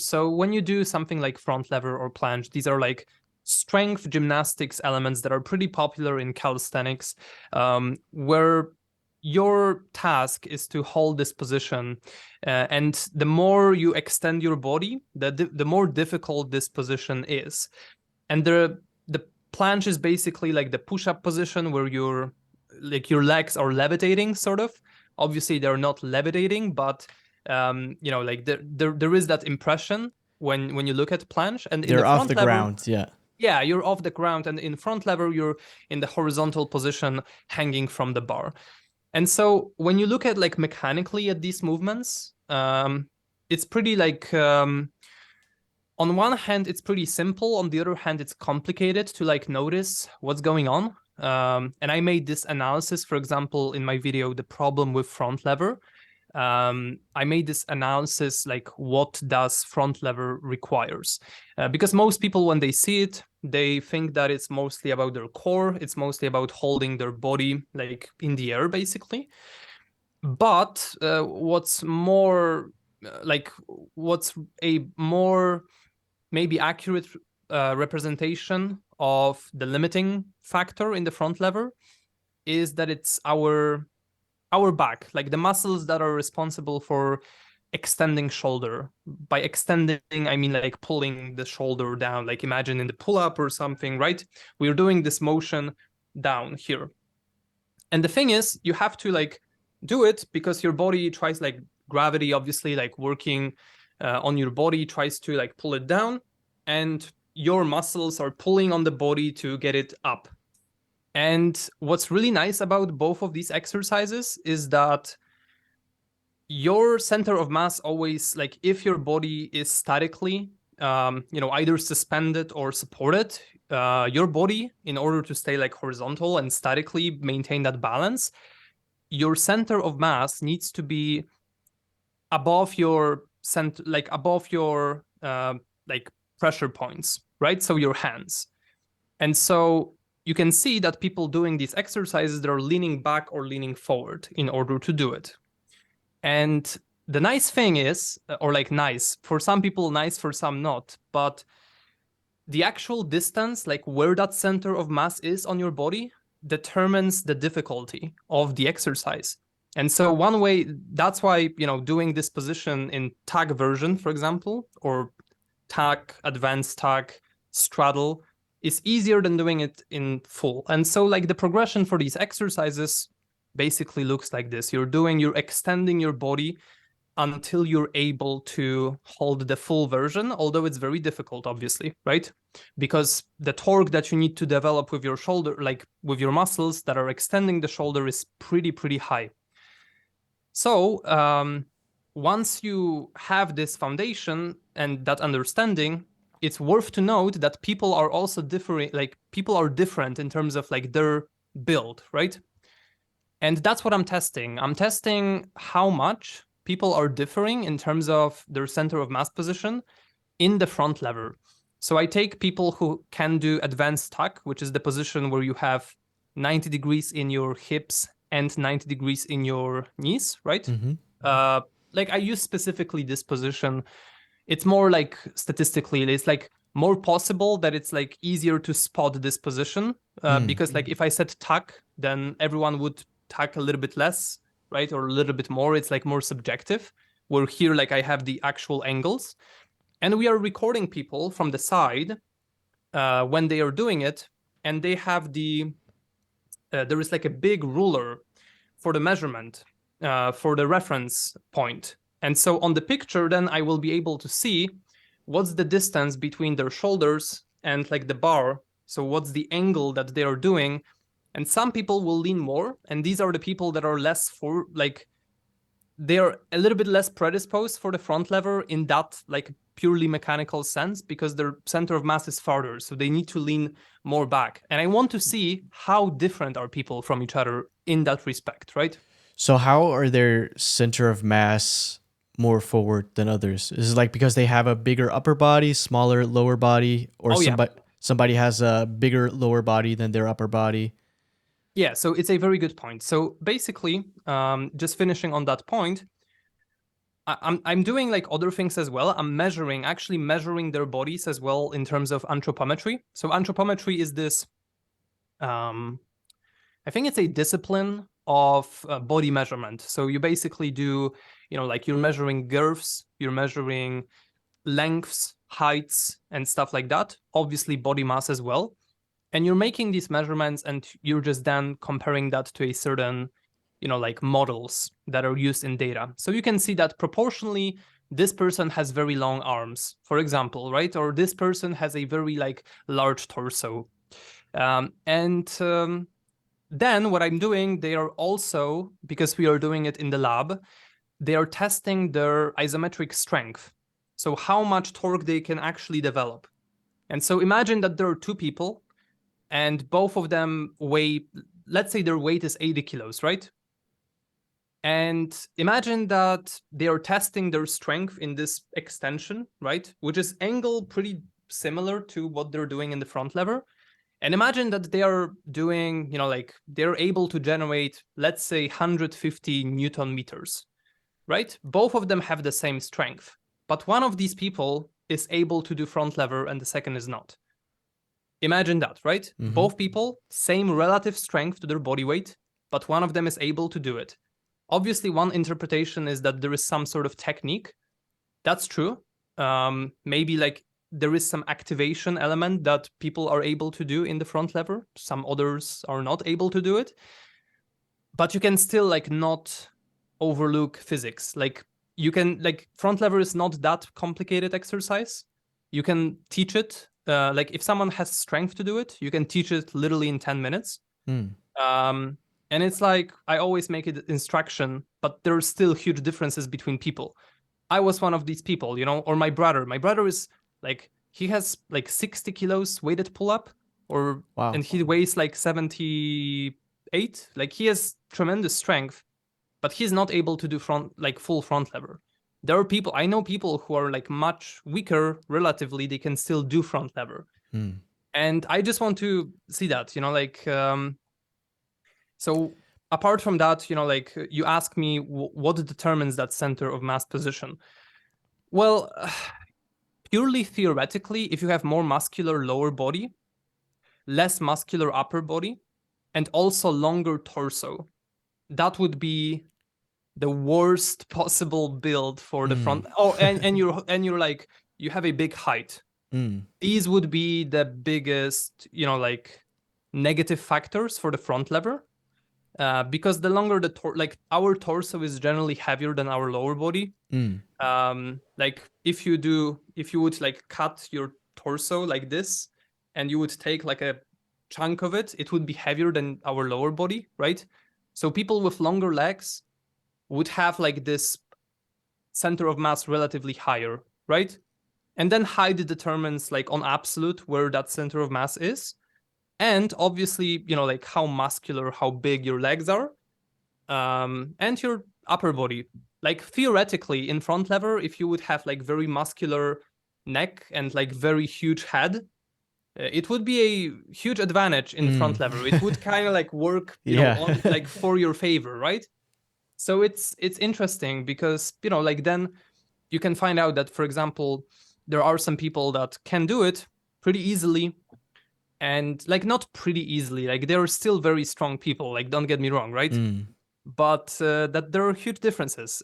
So when you do something like front lever or planche, these are like strength gymnastics elements that are pretty popular in calisthenics, where your task is to hold this position. And the more you extend your body, the more difficult this position is. And the planche is basically like the push-up position where your legs are levitating, sort of. Obviously, they're not levitating, but like there is that impression when you look at planche. And in They're the off front the lever, ground, yeah. yeah, you're off the ground, and in front lever, you're in the horizontal position, hanging from the bar. And so when you look at like mechanically at these movements, it's pretty like on one hand, it's pretty simple. On the other hand, it's complicated to like notice what's going on. And I made this analysis, for example, in my video, The Problem with Front Lever. I made this analysis like what does front lever requires, because most people when they see it, they think that it's mostly about their core, it's mostly about holding their body like in the air basically. But what's a more maybe accurate representation of the limiting factor in the front lever is that it's our back, like the muscles that are responsible for extending shoulder. By extending, I mean like pulling the shoulder down, like imagine in the pull-up or something, right? We're doing this motion down here. And the thing is, you have to like do it because your body tries, like gravity obviously like working on your body tries to like pull it down, and your muscles are pulling on the body to get it up. And what's really nice about both of these exercises is that your center of mass always, like if your body is statically, either suspended or supported, your body, in order to stay like horizontal and statically maintain that balance, your center of mass needs to be above your center, like above your like pressure points, right? So your hands. And so you can see that people doing these exercises, they're leaning back or leaning forward in order to do it. And the nice thing is, or like nice, for some people nice, for some not, but the actual distance, like where that center of mass is on your body, determines the difficulty of the exercise. And so one way, that's why, doing this position in tag version, for example, or tag, advanced tag, straddle, is easier than doing it in full. And so like the progression for these exercises basically looks like this. You're extending your body until you're able to hold the full version, although it's very difficult, obviously, right? Because the torque that you need to develop with your shoulder, like with your muscles that are extending the shoulder, is pretty high. So once you have this foundation and that understanding, it's worth to note that people are also different, like people are different in terms of like their build, right? And that's what I'm testing. I'm testing how much people are differing in terms of their center of mass position in the front lever. So I take people who can do advanced tuck, which is the position where you have 90 degrees in your hips and 90 degrees in your knees, right? Mm-hmm. Like I use specifically this position. It's more like statistically, it's like more possible that it's like easier to spot this position because like if I said tuck, then everyone would tuck a little bit less, right? Or a little bit more. It's like more subjective. Where here, like I have the actual angles. And we are recording people from the side when they are doing it. And they have there is like a big ruler for the measurement, for the reference point. And so on the picture, then I will be able to see what's the distance between their shoulders and like the bar. So what's the angle that they are doing. And some people will lean more. And these are the people that are less for like, they're a little bit less predisposed for the front lever in that like purely mechanical sense, because their center of mass is farther. So they need to lean more back. And I want to see how different are people from each other in that respect, right? So how are their center of mass more forward than others? Is it like because they have a bigger upper body, smaller lower body, or Oh, yeah. somebody has a bigger lower body than their upper body? Yeah, so it's a very good point. So basically, just finishing on that point, I'm doing like other things as well. I'm actually measuring their bodies as well in terms of anthropometry. So anthropometry is this, I think it's a discipline of body measurement. So you basically do, like you're measuring girths, you're measuring lengths, heights, and stuff like that. Obviously body mass as well. And you're making these measurements and you're just then comparing that to a certain, like models that are used in data. So you can see that proportionally, this person has very long arms, for example, right? Or this person has a very like large torso. Then what I'm doing, they are also, because we are doing it in the lab, they are testing their isometric strength. So how much torque they can actually develop. And so imagine that there are two people and both of them weigh, let's say their weight is 80 kilos, right? And imagine that they are testing their strength in this extension, right? Which is angled pretty similar to what they're doing in the front lever. And imagine that they are doing, like they're able to generate, let's say 150 Newton meters, right? Both of them have the same strength, but one of these people is able to do front lever and the second is not. Imagine that, right? Mm-hmm. Both people, same relative strength to their body weight, but one of them is able to do it. Obviously, one interpretation is that there is some sort of technique. That's true. Maybe like there is some activation element that people are able to do in the front lever. Some others are not able to do it. But you can still like not overlook physics. Like you can like front lever is not that complicated exercise. You can teach it. Like if someone has strength to do it, you can teach it literally in 10 minutes. And it's like I always make it instruction, but there are still huge differences between people. I was one of these people, or my brother. My brother is like, he has like 60 kilos weighted pull up, Wow. and he weighs like 78. Like he has tremendous strength, but he's not able to do full front lever. There are people, I know people who are like much weaker relatively, they can still do front lever. And I just want to see that, so apart from that, like you ask me what determines that center of mass position. Well, purely theoretically, if you have more muscular lower body, less muscular upper body, and also longer torso, that would be the worst possible build for the front. Oh, and you're like, you have a big height. These would be the biggest, like negative factors for the front lever. Because the longer like our torso is generally heavier than our lower body. Like if you would like cut your torso like this, and you would take like a chunk of it, it would be heavier than our lower body, right? So people with longer legs would have like this center of mass relatively higher, right? And then height determines like on absolute where that center of mass is. And obviously, like how muscular, how big your legs are, and your upper body. Like theoretically, in front lever, if you would have like very muscular neck and like very huge head, it would be a huge advantage in front lever. It would kind of like work, on, like for your favor, right? So it's interesting because like then you can find out that, for example, there are some people that can do it pretty easily. And like not pretty easily, like they're still very strong people, like don't get me wrong, right? But that there are huge differences.